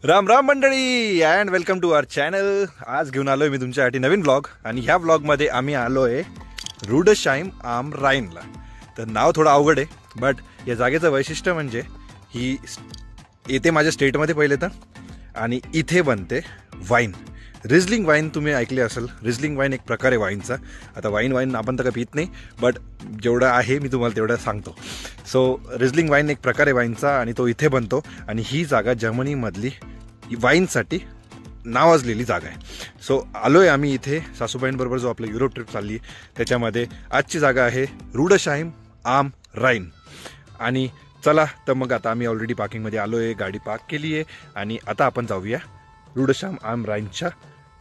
राम राम मंडळी and welcome to our channel. आज घेऊन आलोय मी तुमच्यासाठी नवीन व्लॉग आणि ह्या व्लॉगमध्ये आम्ही आलोय रुडशाइम आम राईनला। तर नाव थोडं अवघड आहे बट या जागेचं वैशिष्ट्य म्हणजे ही येते माझ्या स्टेटमध्ये पहिले तर आणि इथे बनते वाईन। रिझलिंग वाईन तुम्ही ऐकले असेल। रिझलिंग वाईन एक प्रकार आहे वाईनचा। आता वाईन आपण तर काही पित नाही बट जेवढं आहे मी तुम्हाला तेवढं सांगतो। सो रिझलिंग वाईन एक प्रकार आहे वाईनचा आणि तो इथे बनतो आणि ही जागा जर्मनीमधली वाईनसाठी नावाजलेली जागा आहे। सो आलोय आम्ही इथे सासूबाईंबरोबर जो आपलं युरोप ट्रिप चालली त्याच्यामध्ये आजची जागा आहे रुडशाइम आम राईन। आणि चला तर मग आता आम्ही ऑलरेडी पार्किंगमध्ये आलोय, गाडी पार्क केली आहे आणि आता आपण जाऊया रुडशाइम आम राईनच्या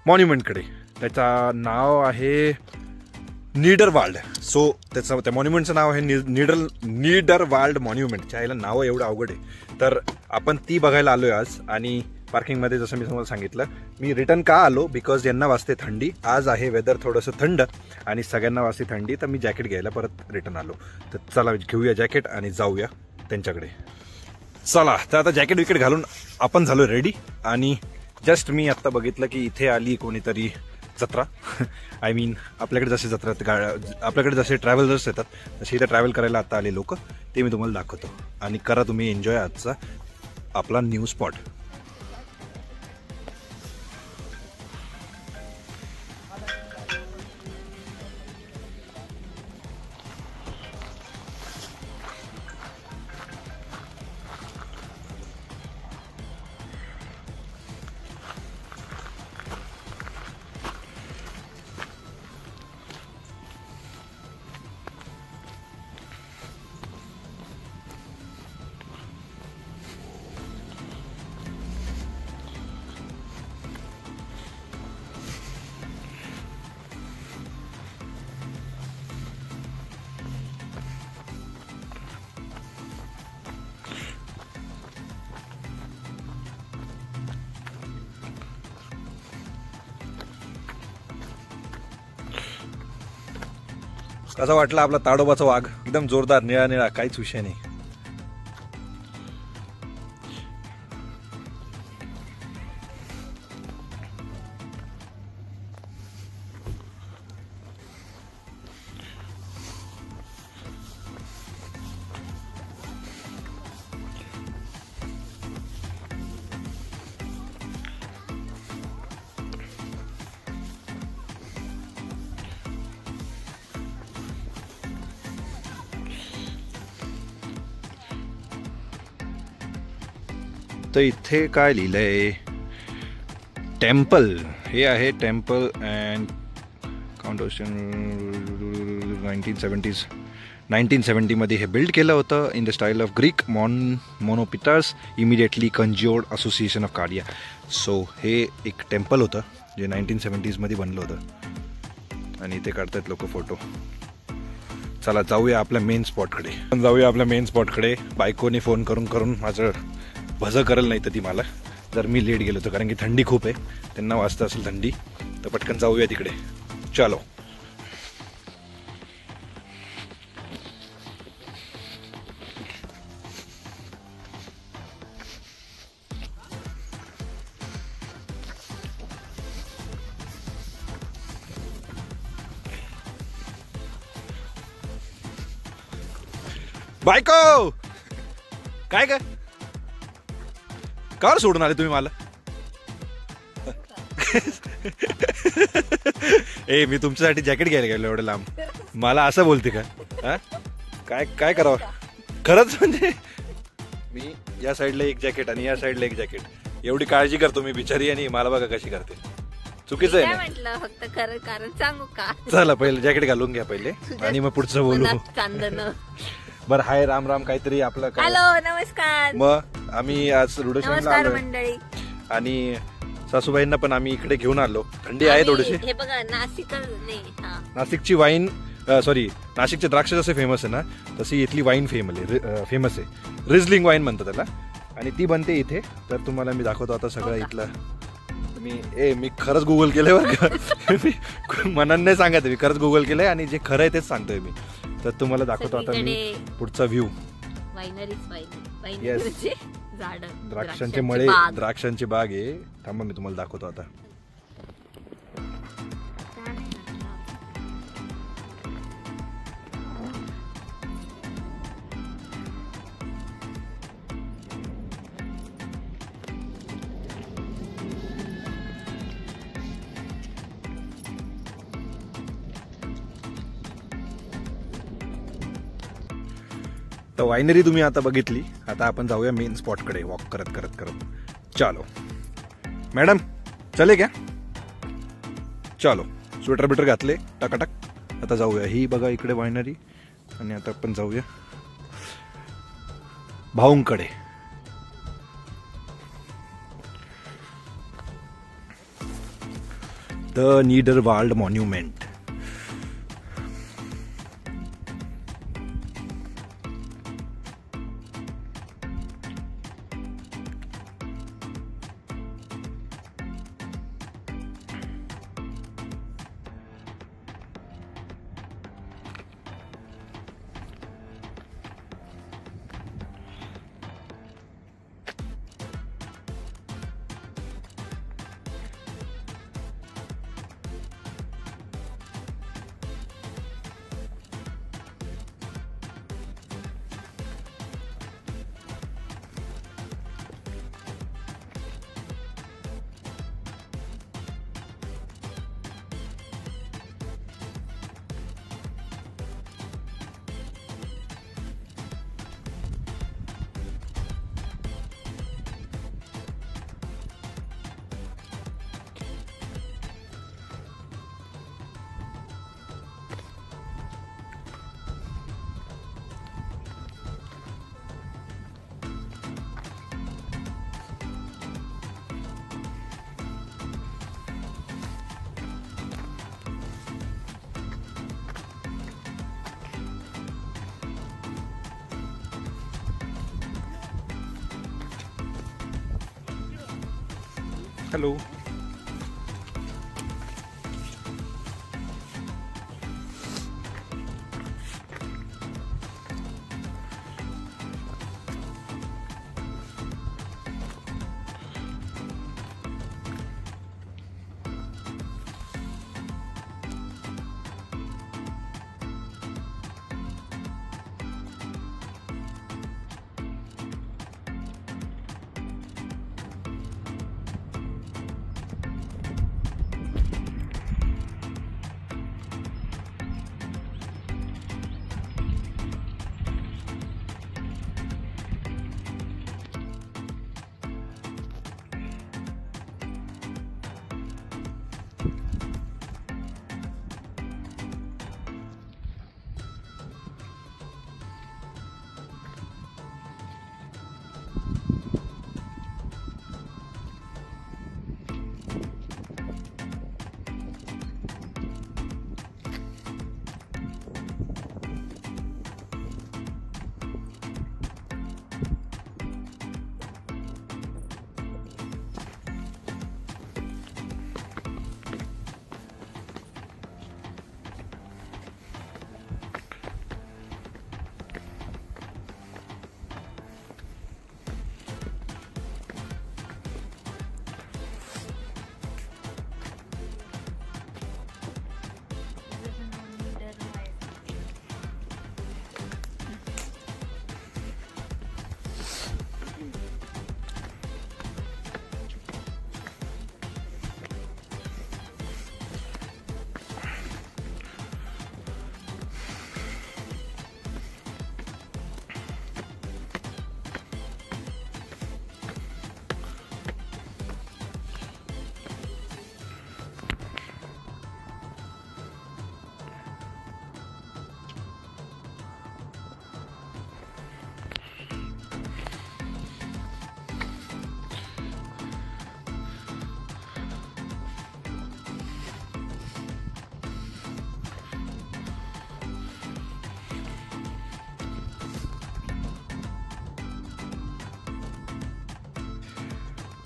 मॉन्युमेंटकडे। त्याचं नाव आहे नीडरवाल्ड। सो त्या मॉन्युमेंटचं नाव आहे नीडरवाल्ड मॉन्युमेंट। याला नाव एवढं अवघड आहे तर आपण ती बघायला आलोय आज। आणि पार्किंगमध्ये जसं मी तुम्हाला सांगितलं मी रिटर्न का आलो बिकॉज यांना वाजते थंडी। आज आहे वेदर थोडंसं थंड आणि सगळ्यांना वाजते थंडी तर मी जॅकेट घ्यायला परत रिटर्न आलो। तर चला घेऊया जॅकेट आणि जाऊया त्यांच्याकडे। चला तर आता जॅकेट विकेट घालून आपण झालो रेडी आणि जस्ट मी आत्ता बघितलं की इथे आली कोणीतरी जत्रा। आय मीन आपल्याकडे जसे जत्रा आपल्याकडे जसे ट्रॅव्हलर्स येतात तसे इथे ट्रॅव्हल करायला आता आले लोक, ते मी तुम्हाला दाखवतो आणि करा तुम्ही एन्जॉय आजचा आपला न्यू स्पॉट। कसा वाटला आपला ताडोबाचा वाघ? एकदम जोरदार, निळा निळा, काहीच विषय नाही। तर इथे काय लिहिलंय? टेम्पल। हे आहे टेम्पल अँड काउंटेशन 1970 मध्ये हे बिल्ड केलं होतं in the style of Greek monopteros immediately conjured association of कार्डिया। सो हे एक टेम्पल होतं जे 1970s मध्ये बनलं होतं आणि इथे काढतात लोक फोटो। चला जाऊया आपल्या मेन स्पॉटकडे। बायकोने फोन करून माझं भजं करेल नाही तर ती मला, जर मी लेट गेलो तर, कारण की थंडी खूप आहे, त्यांना वाजता असेल थंडी, तर पटकन जाऊया तिकडे। चलो बायको काय काय कार सोडून आले तुम्ही मला? ए मी तुमच्यासाठी जॅकेट घ्यायला गेलो एवढं लांब, मला असं बोलते का? हा काय काय करावं खरंच? म्हणजे मी या साईडला एक जॅकेट आणि या साईडला एक जॅकेट, एवढी काळजी करतो मी बिचारी आणि मला बघा कशी करते। चुकीचं आहे ना? म्हटलं फक्त कारण सांगू का? चला पहिले जॅकेट घालून घ्या पहिले आणि मग पुढचं बोलू। बरं हाय राम राम काहीतरी आपलं काय? हॅलो नमस्कार। मग आम्ही आज रुडशाइमला आलो मंडळी आणि सासूबाईंना पण आम्ही इकडे घेऊन आलो। थंडी आहे थोडीशी। हे बघा नाशिकची वाईन सॉरी नाशिकचे द्राक्ष जसे फेमस आहे ना तशी इथली वाईन फेमस आहे। रिझलिंग वाईन म्हणतात त्याला आणि ती बनते इथे। तर तुम्हाला मी दाखवतो आता सगळं इथलं। मी खरंच गुगल केलंय बरं का, मी मनाने नाही सांगत, मी खरंच गुगल केलंय आणि जे खरं आहे तेच सांगतोय मी। तर तुम्हाला दाखवतो आता मी पुढचा व्ह्यू। झाड, द्राक्षांचे मळे, द्राक्षांची बाग आहे. थांबा मी तुम्हाला दाखवतो आता. तर वायनरी तुम्ही आता बघितली. आता आपण जाऊया मेन स्पॉटकडे वॉक करत करत करत. चालो मॅडम, चले क्या? चालो, स्वेटर बिटर घातले टकाटक. आता जाऊया. ही बघा इकडे वायनरी. आणि आता आपण जाऊया भाऊंकडे. The Niederwald monument. हॅलो.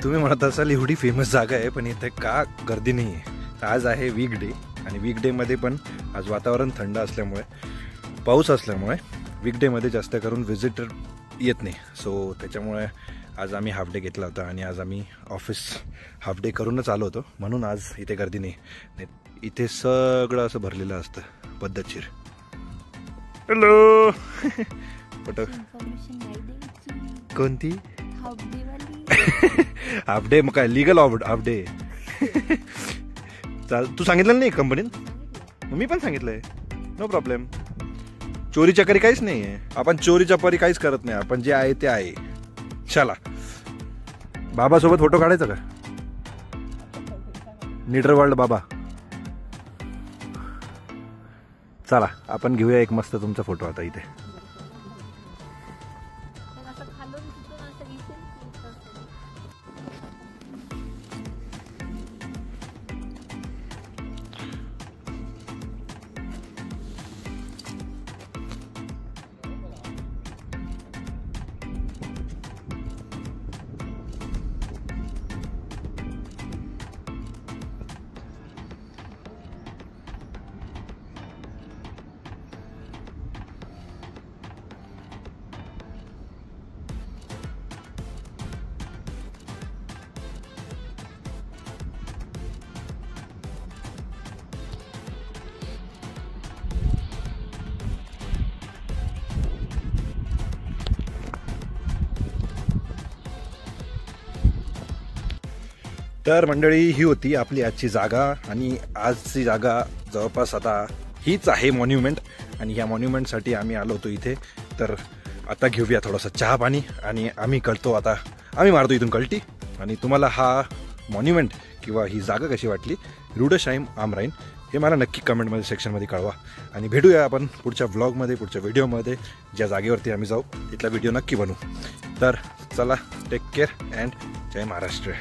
तुम्ही म्हणत असाल एवढी फेमस जागा आहे पण इथे का गर्दी नाही आहे. आज आहे वीकडे आणि वीकडे पण आज वातावरण थंड असल्यामुळे, पाऊस असल्यामुळे वीकडे जास्त करून व्हिजिटर येत नाही. सो त्याच्यामुळे आज आम्ही हाफ डे घेतला होता आणि आज आम्ही ऑफिस हाफ डे करूनच आलो होतो, म्हणून आज इथे गर्दी नाही. इथे सगळं असं भरलेलं असतं पद्धतशीर. हॅलो फोटो कोणती हाफ डे? मग काय लिगल हाफ डे? चाल, तू सांगितलं नाही कंपनीत? मी पण सांगितलंय, नो प्रॉब्लेम. चोरी चकारी काहीच नाही आहे. आपण चोरी चपारी काहीच करत नाही. आपण जे आहे ते आहे. चला, बाबासोबत फोटो काढायचा का? नीडर वर्ल्ड बाबा. चला आपण घेऊया एक मस्त तुमचा फोटो आता इथे. तर मंडळी, ही होती आपली आजची जागा. आणि आजची जागा जवळपास आता हीच आहे मॉन्युमेंट. आणि ह्या मॉन्युमेंटसाठी आम्ही आलो होतो इथे. तर आता घेऊया थोडासा चहा पाणी आणि आम्ही कळतो. आता आम्ही मारतो इथून कल्टी. आणि तुम्हाला हा मॉन्युमेंट किंवा ही जागा कशी वाटली, रुडशाइम आम राइन, हे मला नक्की कमेंटमध्ये सेक्शनमध्ये कळवा. आणि भेटूया आपण पुढच्या व्लॉगमध्ये, पुढच्या व्हिडिओमध्ये. ज्या जागेवरती आम्ही जाऊ तिथला व्हिडिओ नक्की बनवू. तर चला, टेक केअर अँड जय महाराष्ट्र.